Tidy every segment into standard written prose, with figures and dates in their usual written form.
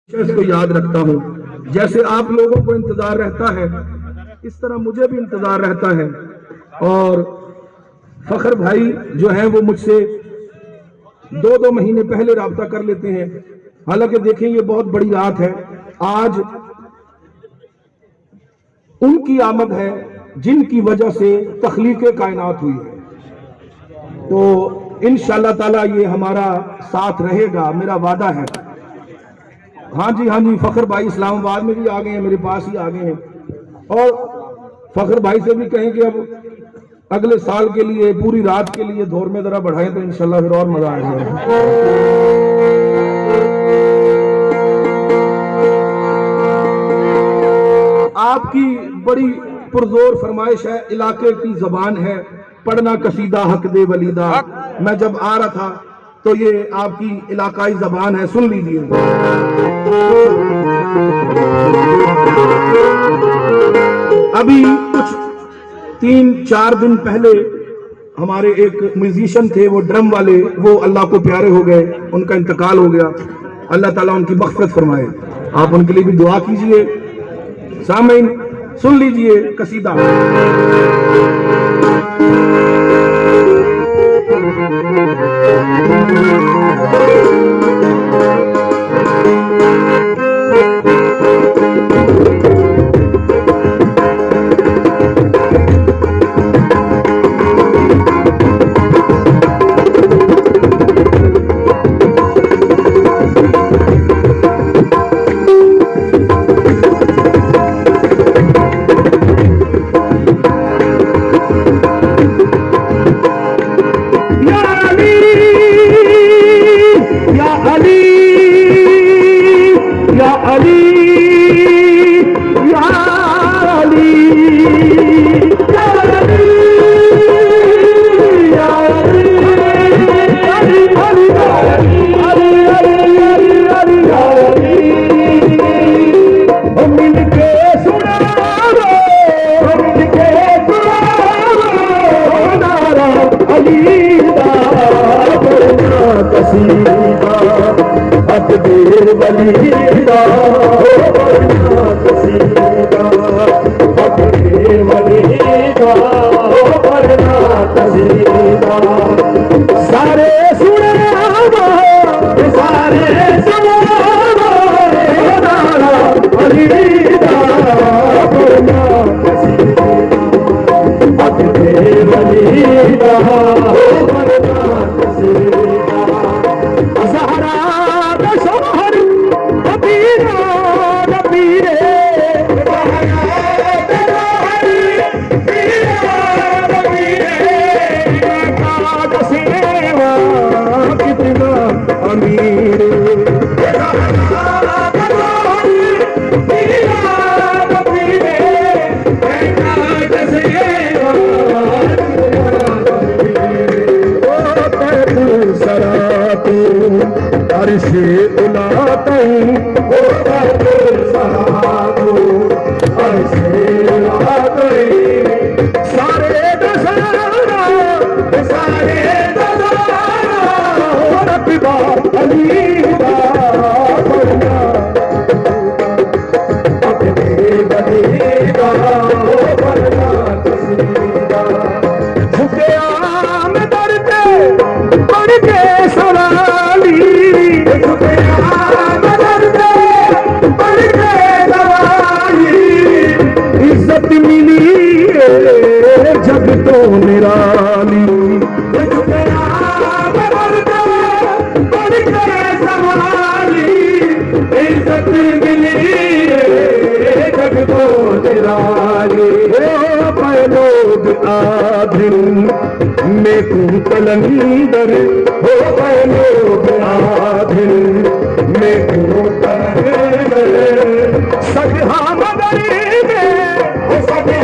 इसको याद रखता हूँ। जैसे आप लोगों को इंतजार रहता है, इस तरह मुझे भी इंतजार रहता है। और फखर भाई जो हैं वो मुझसे 2-2 महीने पहले राब्ता कर लेते हैं। हालांकि देखें ये बहुत बड़ी रात है, आज उनकी आमद है जिनकी वजह से तख्लीक़े कायनात हुई है। तो इंशाअल्लाह ताला ये हमारा साथ रहेगा, मेरा वादा है। हाँ जी फखर भाई इस्लामाबाद में भी आ गए हैं, मेरे पास ही आ गए हैं। और फखर भाई से भी कहें कि अब अगले साल के लिए पूरी रात के लिए दौर में जरा बढ़ाएं तो इंशाल्लाह फिर और मजा आएगा। आपकी बड़ी पुरजोर फरमाइश है, इलाके की जबान है, पढ़ना कसीदा हक दे वलीदा। मैं जब आ रहा था तो ये आपकी इलाकाई जबान है, सुन लीजिए। अभी कुछ 3-4 दिन पहले हमारे एक म्यूजिशियन थे, वो ड्रम वाले, वो अल्लाह को प्यारे हो गए, उनका इंतकाल हो गया। अल्लाह ताला उनकी मग़फ़िरत फरमाए। आप उनके लिए भी दुआ कीजिए। सामीन सुन लीजिए कसीदा। कलंदर हो गए लोग आधिर में सजहा मगर में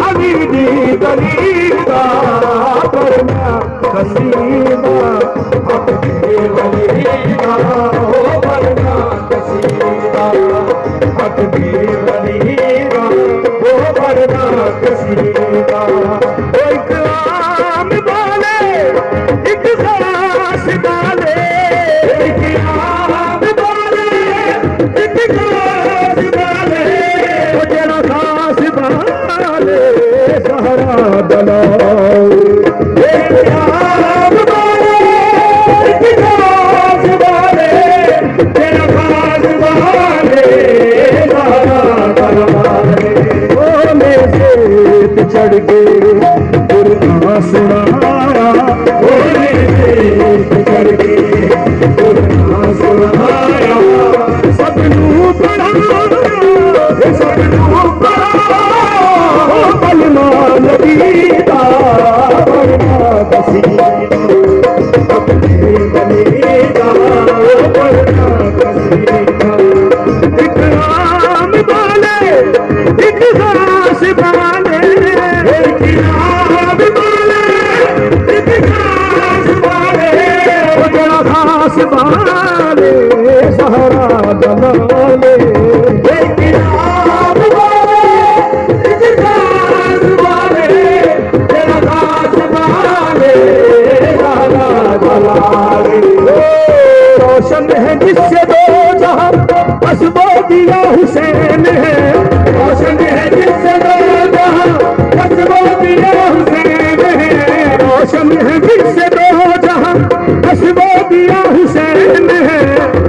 अभी दी गलीदा करना कसीदा अपने वलीदा हो करना कसीदा अपने वलीदा हो करना कसीदा। एक आम डाले एक सांस डाले एक आम तेरा खास वाले बोले से चढ़ के कुरान सुनाया, बोले से चढ़ के कुरान सुनाया, सबनू पढ़ाया, सबनू पढ़ाया, कलमा नबी दा पढ़ना कसीदा, अपने गले दा पढ़ना कसीदा, इकराम वाले इकरास वाले, इकराम वाले इकरास वाले, बड़ा खास वाले सहरा दलाले, इकराम वाले इकरास वाले, बड़ा खास वाले सहरा दलाले। रोशन है जिससे दो जहां बस वो दिया हुसैन है, रोशन है जिससे दो जहां बस वो दिया हुसैन है, रोशन है जिससे दो जहां बस वो दिया हुसैन है,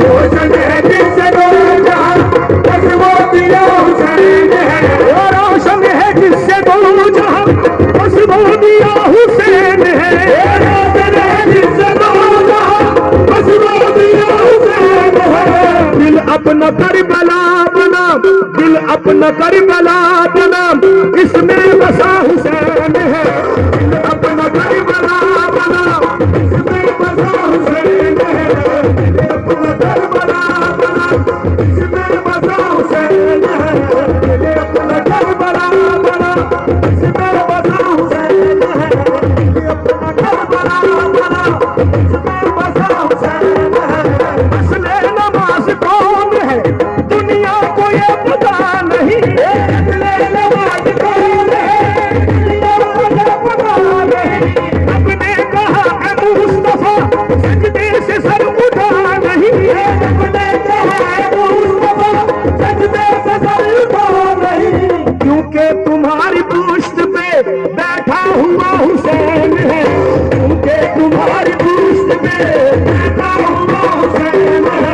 रोशन है जिससे दो जहां बस वो दिया हुसैन है, रोशन है जिससे दो जहां बस वो दिया हुसैन है, रोशन है जिससे दो जहां बस वो दिया हुसैन है। दिल अपना करबला बना, दिल अपना करबला बना, इसमें बसा हुसैन है, दिल अपना करबला बना, इसमें बसा हुसैन है, दिल अपना करबला बना, इसमें बसा हुसैन है, दिल अपना करबला बना, इसमें बसा हुसैन है, दिल अपना करबला बना, इसमें बसा हुसैन है। असले नमाज कौन है दुनिया को ये पता नहीं, असले नमाज कौन है दुनिया को ये पता नहीं, अपने कहा है मुस्तफा सजदे से सर उठा नहीं है, अपने कहा है मुस्तफा सजदे से सर उठा नहीं, क्योंकि तुम्हारी पुश्त पे बैठा हुआ हुसैन है, क्योंकि तुम्हारी पुश्त पे बैठा हुआ हुसैन है,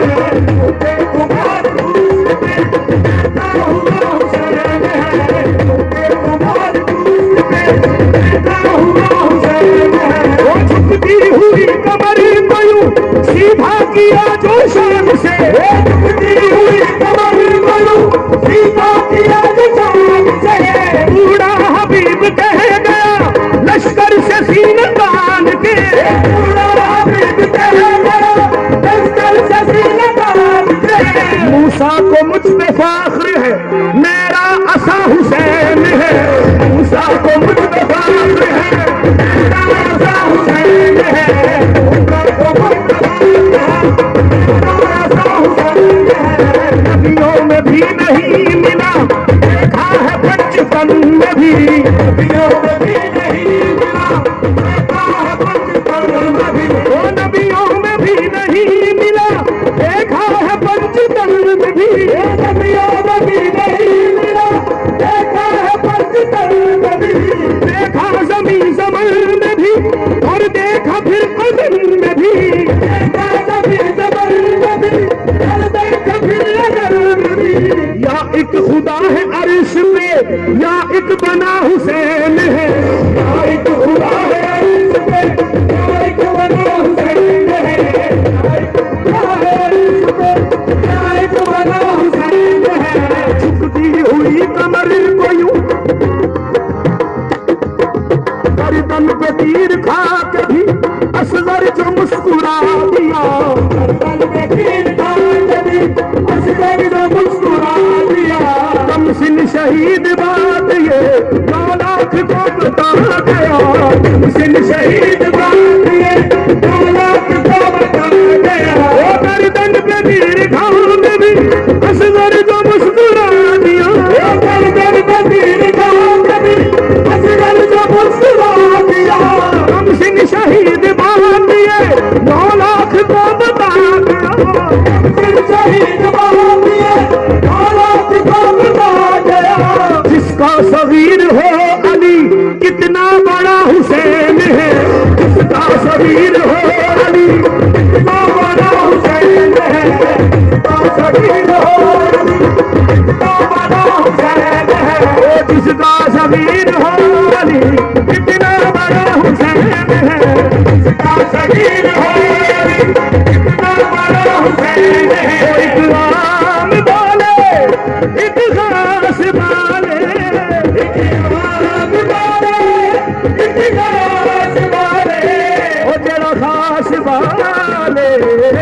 क्योंकि तुम्हारी पुश्त पे बैठा हुआ हुसैन है, क्योंकि तुम्हारी पुश्त पे बैठा हुआ हुसैन है। वो झुकती हुई कमर को यूं सीधा किया जो शान से, वो झुकती हुई कमर को यूं सीधा किया जो शान से, बूढ़ा हबीब कह गया लश्कर से सीना तान के, बूढ़ा हबीब कह गया लश्कर से सीना तान के, मूसा को मुझ पे फाख्र है मेरा असा हुसैन है, मूसा को मुझ पे फाख्र है मेरा असा हुसैन है, मूसा को मुझ पे फाख्र है मेरा असा हुसैन है। नबियों में भी नहीं मिला देखा है बचपन में भी, नबियों में भी नहीं मिला देखा है बचपन में भी, ओ नबियों में भी नहीं मिला देखा है बचपन में भी, नबियों में भी नहीं मिला देखा है बचपन में भी, देखा ज़मीन ज़मन में भी और देखा फिर अज़ल में भी, देखा ज़मीन ज़मन में भी और देखा फिर अज़ल में भी, या एक खुदा है अर्श पे या एक बना हुसैन है, या एक खुदा है अर्श पे या एक बना हुसैन है, या एक खुदा है अर्श पे या एक बना हुसैन है। झुकती हुई कमर को यूं गर्दन पे तीर खा के भी असगर जो मुस्कुरा दिया, गर्दन पे तीर खा के भी असगर जो मुस्कुरा दिया, कमसिन शहीद बात ये 9 लाख को बता गया, कमसिन शहीद बात ये 9 लाख को बता गया, वो गर्दन पे तीर खा के भी असगर जो मुस्कुरा दिया, वो गर्दन पे तीर खा के भी असगर जो मुस्कुरा दिया, कमसिन शहीद बात ये 9 लाख को बता गया, कमसिन शहीद बात ये 9 लाख को बता गया, जिसका सगीर हो अली कितना बड़ा हुसैन है, जिसका सगीर हो अली कितना बड़ा हुसैन हुसैन है, जिसका शबीर हो अली, इतना बड़ा हुसैन है, जिसका शबीर हो अली, इतना बड़ा हुसैन है, जिसका शबीर हो अली, इतना बड़ा हुसैन है। इकराम वाले, इतिहास वाले, इकराम वाले, इतिहास वाले, ओ तेरा खास वाले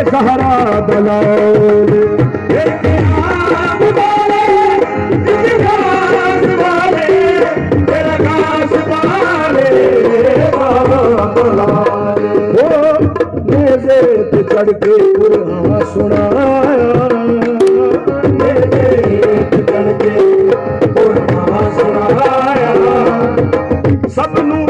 सहरा दलाल, इकराम वाले, इतिहास वाले, तेरा खास वाले सहरा दलाल। ओ नेज़े पे चढ़ के कुरान सुनाया, नेज़े पे चढ़ के कुरान सुनाया, सब नूं